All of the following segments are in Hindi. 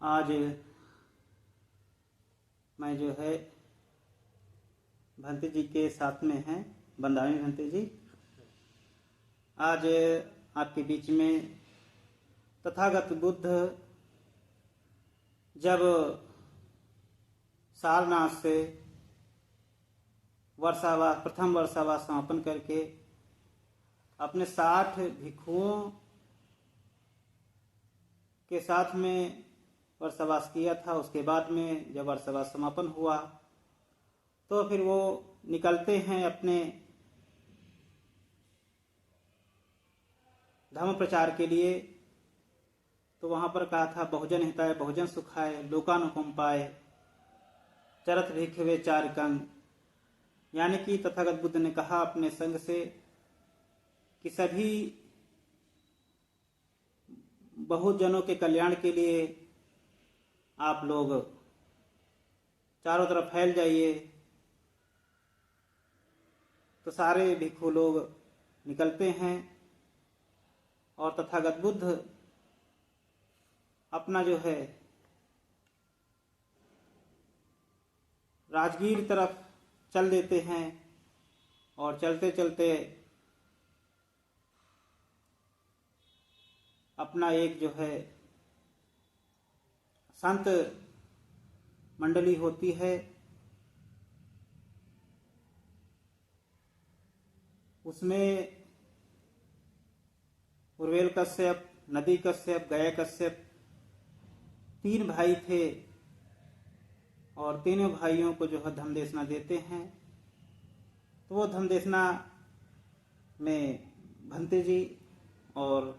आज मैं जो है भंते जी के साथ में हैं, बंदावी भंते जी। आज आपके बीच में तथागत बुद्ध जब सारनाथ से वर्षावास प्रथम वर्षावास समापन करके अपने 60 भिक्षुओं के साथ में वर्षावास किया था, उसके बाद में जब वर्षावास समापन हुआ तो फिर वो निकलते हैं अपने धर्म प्रचार के लिए। तो वहां पर कहा था बहुजन हिताय बहुजन सुखाय लोकानुकंपाय चरत भिक्षवे चारिकं, यानी कि तथागत बुद्ध ने कहा अपने संघ से कि सभी बहुत जनों के कल्याण के लिए आप लोग चारों तरफ फैल जाइए। तो सारे भिक्षु लोग निकलते हैं और तथागत बुद्ध अपना जो है राजगीर तरफ चल देते हैं और चलते चलते अपना एक जो है संत मंडली होती है, उसमें उर्वेल कश्यप, नदी कश्यप, गया कश्यप 3 भाई थे और तीनों भाइयों को जो है धम्मदेशना देते हैं। तो वो धम्मदेशना में भंते जी और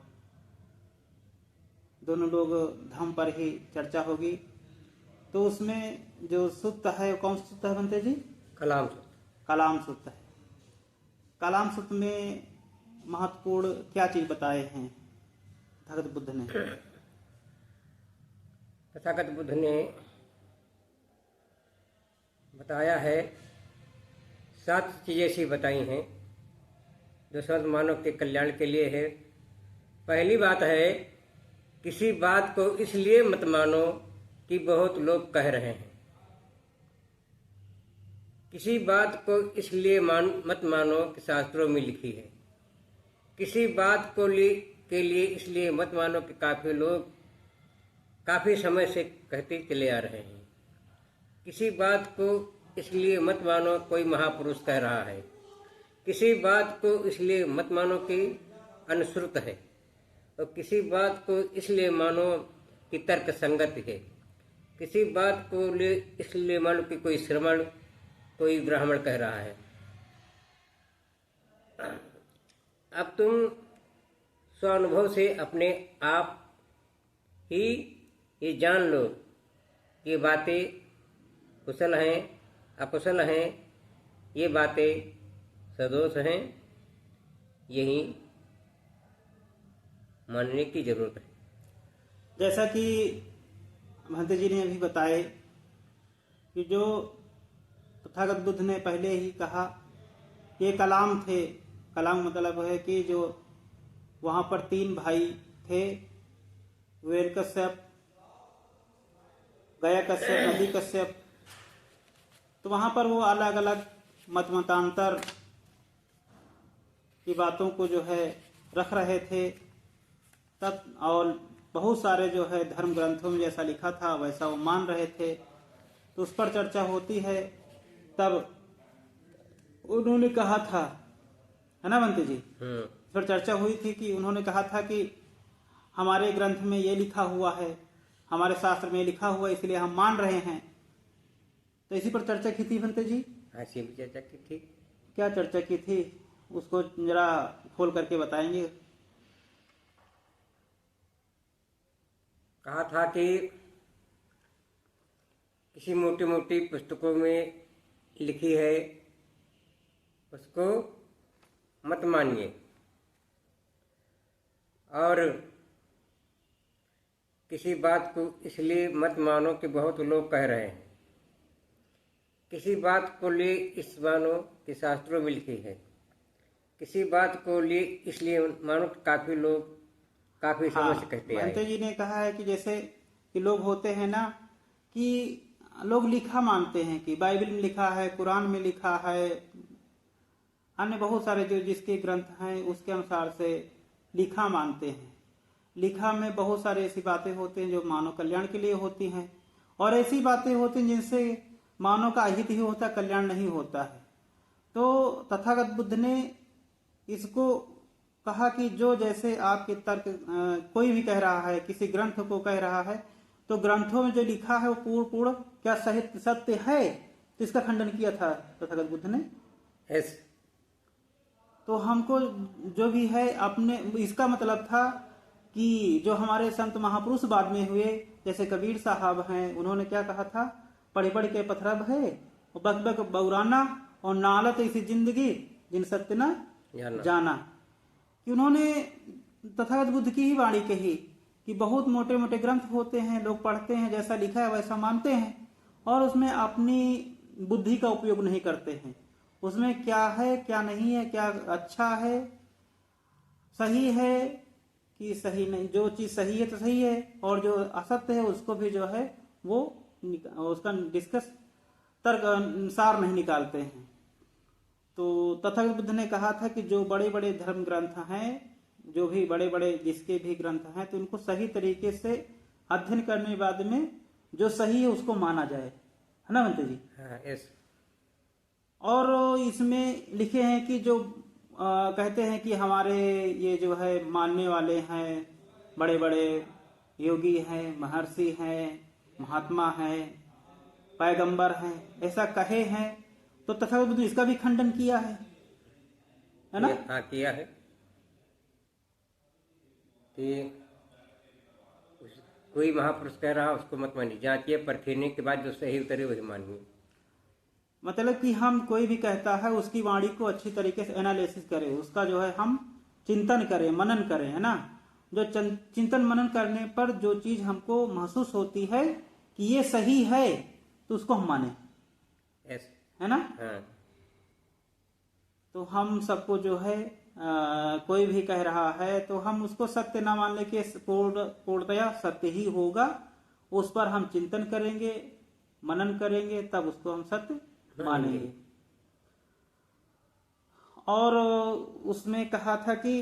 दोनों लोग धम्म पर ही चर्चा होगी। तो उसमें जो सूत्र है कौन सा सूत्र है भंते जी? कलाम सूत्र। कलाम सूत्र है। कलाम सूत्र में महत्वपूर्ण क्या चीज बताए हैं तथागत बुद्ध ने? तथागत बुद्ध ने बताया है 7 चीजें ऐसी बताई हैं जो सर्व मानव के कल्याण के लिए है। पहली बात है, किसी बात को इसलिए मत मानो कि बहुत लोग कह रहे हैं। किसी बात को इसलिए मत मानो कि शास्त्रों में लिखी है। किसी बात के लिए इसलिए मत मानो कि काफी लोग काफी समय से कहते चले आ रहे हैं। किसी बात को इसलिए मत मानो कोई महापुरुष कह रहा है। किसी बात को इसलिए मत मानो कि अनुश्रुत है और किसी बात को इसलिए मानो कि तर्क संगत है। किसी बात को इसलिए मानो कि कोई श्रमण कोई ब्राह्मण कह रहा है। अब तुम स्वानुभव से अपने आप ही ये जान लो कि ये बातें कुशल हैं अकुशल हैं, ये बातें सदोष हैं, यही मानने की जरूरत है। जैसा कि भंते जी ने अभी बताए कि जो तथागत बुद्ध ने पहले ही कहा कि ये कलाम थे। कलाम मतलब है कि जो वहां पर 3 भाई थे, वेल कश्यप, गया कश्यप, नदी कश्यप। तो वहां पर वो अलग अलग मतांतर की बातों को जो है रख रहे थे तब, और बहुत सारे जो है धर्म ग्रंथों में जैसा लिखा था वैसा वो मान रहे थे। तो उस पर चर्चा होती है। तब उन्होंने कहा था, है ना भंते जी? इस पर चर्चा हुई थी कि उन्होंने कहा था कि हमारे ग्रंथ में ये लिखा हुआ है, हमारे शास्त्र में लिखा हुआ है, इसलिए हम मान रहे हैं। तो इसी पर चर्चा की थी भंते जी। ऐसी भी चर्चा की थी। क्या चर्चा की थी उसको जरा खोल करके बताएंगे? कहा था कि किसी मोटी मोटी पुस्तकों में लिखी है उसको मत मानिए, और किसी बात को इसलिए मत मानो कि बहुत लोग कह रहे हैं। किसी बात को लिए इस मानो कि शास्त्रों में लिखी है। किसी बात को लिए इसलिए मानो कि काफी लोग काफी समय से कहते आए। भंते जी ने कहा है कि जैसे कि लोग होते हैं ना कि लोग लिखा मानते हैं कि बाइबल में लिखा है, कुरान में लिखा है, अन्य बहुत सारे जो जिसके ग्रंथ हैं उसके अनुसार से लिखा मानते हैं। लिखा में बहुत सारी ऐसी बातें होती हैं जो मानव कल्याण के लिए होती हैं, और ऐसी बातें होती हैं जिनसे मानव का अहित ही होता, कल्याण नहीं होता है। तो तथागत बुद्ध ने इसको कहा कि जो जैसे आपके तर्क कोई भी कह रहा है, किसी ग्रंथ को कह रहा है, तो ग्रंथों में जो लिखा है वो पूर्ण क्या सत्य है, तो इसका खंडन किया था तथागत बुद्ध ने। यस। तो हमको जो भी है अपने, इसका मतलब था कि जो हमारे संत महापुरुष बाद में हुए, जैसे कबीर साहब हैं, उन्होंने क्या कहा था, पढ़ पढ़ के पथरब है और बक बक बौराना और नालत ऐसी जिंदगी जिन सत्य न जाना। कि उन्होंने तथागत बुद्ध की ही वाणी कही कि बहुत मोटे मोटे ग्रंथ होते हैं, लोग पढ़ते हैं, जैसा लिखा है वैसा मानते हैं, और उसमें अपनी बुद्धि का उपयोग नहीं करते हैं। उसमें क्या है क्या नहीं है, क्या अच्छा है, सही है कि सही नहीं, जो चीज सही है तो सही है, और जो असत्य है उसको भी जो है वो उसका डिस्कस तर्क अनुसार नहीं निकालते हैं। तो तथागत बुद्ध ने कहा था कि जो बड़े बड़े धर्म ग्रंथ हैं, जो भी बड़े बड़े जिसके भी ग्रंथ हैं, तो उनको सही तरीके से अध्ययन करने के बाद में जो सही है उसको माना जाए, है ना बंते जी? हाँ, यस। और इसमें लिखे हैं कि जो कहते हैं कि हमारे ये जो है मानने वाले हैं, बड़े बड़े योगी हैं, महर्षि हैं, महात्मा हैं, पैगंबर हैं, ऐसा कहे हैं, तो तथागत बुद्ध ने इसका भी खंडन किया है ना? हाँ, किया है कि कोई महापुरुष कह रहा उसको मत मानिए, जांचिए परखने के बाद जो सही उतरे वही मानिए। मतलब कि हम कोई भी कहता है उसकी वाणी को अच्छी तरीके से एनालिसिस करें, उसका जो है हम चिंतन करें, मनन करें, है ना? जो चिंतन मनन करने पर जो चीज हमको महसूस होती है कि ये सही है, तो उसको हम माने, है ना? हाँ। तो हम सबको जो है कोई भी कह रहा है तो हम उसको सत्य ना मान लेके पूर्णतया सत्य ही होगा, उस पर हम चिंतन करेंगे, मनन करेंगे, तब उसको हम सत्य मानेंगे। और उसमें कहा था कि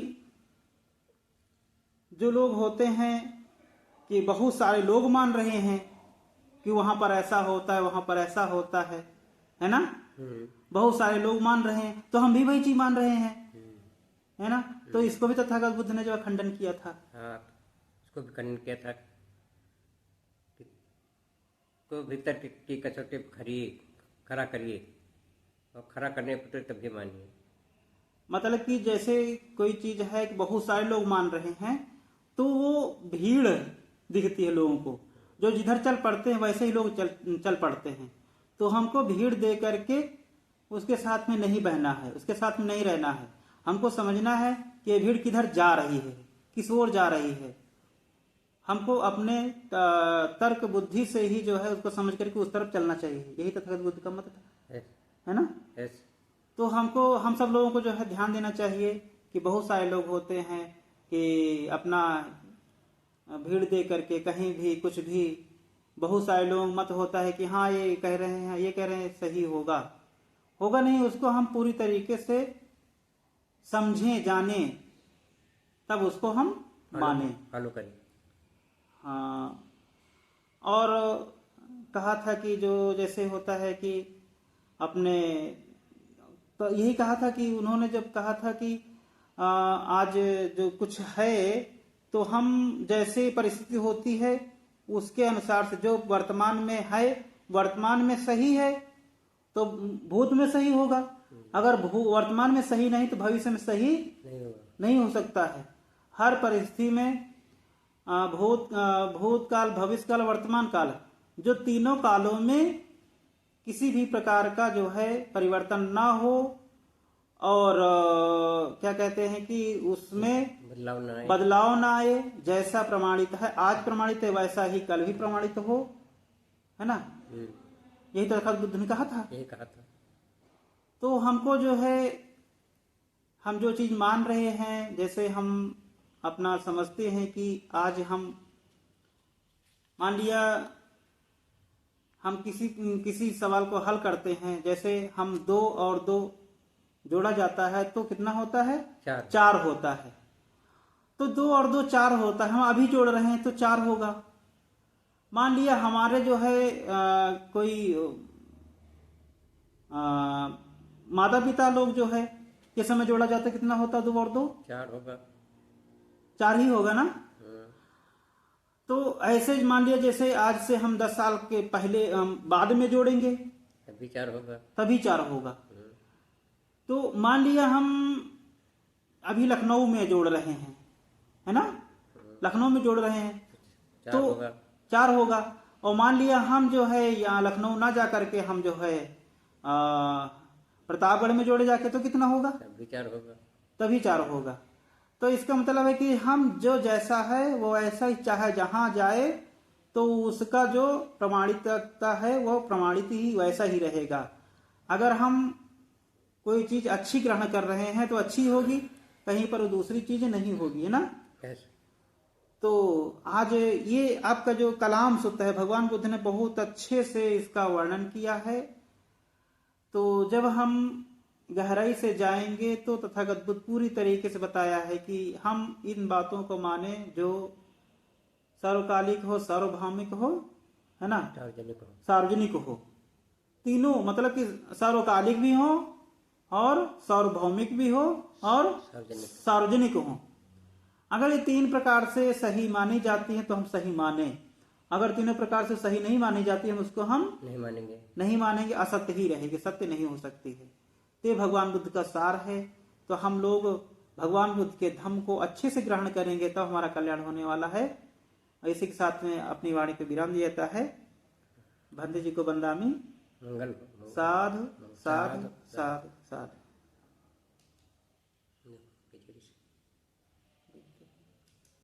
जो लोग होते हैं कि बहुत सारे लोग मान रहे हैं कि वहां पर ऐसा होता है, वहां पर ऐसा होता है ना? बहुत सारे लोग मान रहे हैं, तो हम भी वही चीज मान रहे हैं, है ना? तो इसको भी तथागत बुद्ध ने जो खंडन किया था। हाँ, इसको भी खंडन किया था। तो भीतर की कसौटी खरा करिए, और खरा करने पर तभी मानिए। मतलब कि जैसे कोई चीज है कि बहुत सारे लोग मान रहे हैं, तो वो भीड़ दिखती है लोगों को, जो जिधर चल पड़ते हैं वैसे ही लोग चल पड़ते हैं। तो हमको भीड़ दे करके उसके साथ में नहीं बहना है, उसके साथ में नहीं रहना है। हमको समझना है कि ये भीड़ किधर जा रही है, किस ओर जा रही है। हमको अपने तर्क बुद्धि से ही जो है उसको समझ करके उस तरफ चलना चाहिए। यही तथागत बुद्ध का मत है ना? तो हमको, हम सब लोगों को जो है ध्यान देना चाहिए कि बहुत सारे लोग होते हैं कि अपना भीड़ दे करके कहीं भी कुछ भी, बहुत सारे लोग मत होता है कि हाँ ये कह रहे हैं, ये कह रहे हैं सही होगा नहीं। उसको हम पूरी तरीके से समझें, जाने, तब उसको हम माने, फॉलो करें। हाँ। और कहा था कि जो जैसे होता है कि अपने, तो यही कहा था कि उन्होंने जब कहा था कि आज जो कुछ है तो हम जैसे परिस्थिति होती है उसके अनुसार से, जो वर्तमान में है वर्तमान में सही है तो भूत में सही होगा, अगर वर्तमान में सही नहीं तो भविष्य में सही नहीं हो सकता है। हर परिस्थिति में भूतकाल, भविष्य काल, वर्तमान काल, जो तीनों कालों में किसी भी प्रकार का जो है परिवर्तन ना हो, और क्या कहते हैं कि उसमें बदलाव ना आए। जैसा प्रमाणित है आज प्रमाणित है वैसा ही कल भी प्रमाणित हो, है ना? यही तो तथागत बुद्ध ने कहा था। तो हमको जो है, हम जो चीज मान रहे हैं, जैसे हम अपना समझते हैं कि आज हम मान लिया हम किसी सवाल को हल करते हैं, जैसे हम 2 और 2 जोड़ा जाता है तो कितना होता है? 4 होता है। तो 2 और 2 4 होता है, हम अभी जोड़ रहे हैं तो 4 होगा। मान लिया हमारे जो है कोई माता पिता लोग जो है के समय जोड़ा जाता है, कितना होता है? 2 और 2 4 होगा, 4 ही होगा ना। तो ऐसे मान लिया जैसे आज से हम 10 साल के पहले बाद में जोड़ेंगे तभी 4 होगा, तभी 4 होगा। तो मान लिया हम अभी लखनऊ में जोड़ रहे हैं, है ना, लखनऊ में जोड़ रहे हैं तो 4 होगा। और मान लिया हम जो है यहाँ लखनऊ ना जा करके हम जो है प्रतापगढ़ में जोड़े जाके तो कितना होगा? तभी 4 होगा, तभी 4 होगा। तो इसका मतलब है कि हम जो जैसा है वो ऐसा ही, चाहे जहां जाए तो उसका जो प्रमाणिकता है वो प्रमाणित ही वैसा ही रहेगा। अगर हम कोई चीज अच्छी ग्रहण कर रहे हैं तो अच्छी होगी, कहीं पर दूसरी चीज नहीं होगी, है ना। तो आज ये आपका जो कलाम सूत्र है, भगवान बुद्ध ने बहुत अच्छे से इसका वर्णन किया है। तो जब हम गहराई से जाएंगे तो तथागत बुद्ध पूरी तरीके से बताया है कि हम इन बातों को माने जो सार्वकालिक हो, सार्वभौमिक हो, है ना, सार्वजनिक हो। तीनों मतलब कि सार्वकालिक भी हो और सार्वभौमिक भी हो और सार्वजनिक हो। अगर ये 3 प्रकार से सही मानी जाती है तो हम सही माने, अगर तीनों प्रकार से सही नहीं मानी जाती है उसको हम नहीं मानेंगे, असत्य ही रहेगी, सत्य नहीं हो सकती है। तो भगवान बुद्ध का सार है। तो हम लोग भगवान बुद्ध के धम्म को अच्छे से ग्रहण करेंगे तब हमारा कल्याण होने वाला है। इसी के साथ में अपनी वाणी को विराम दिया जाता है। बंदे जी को बंदामी मंगल साधु साधु साधु साधु।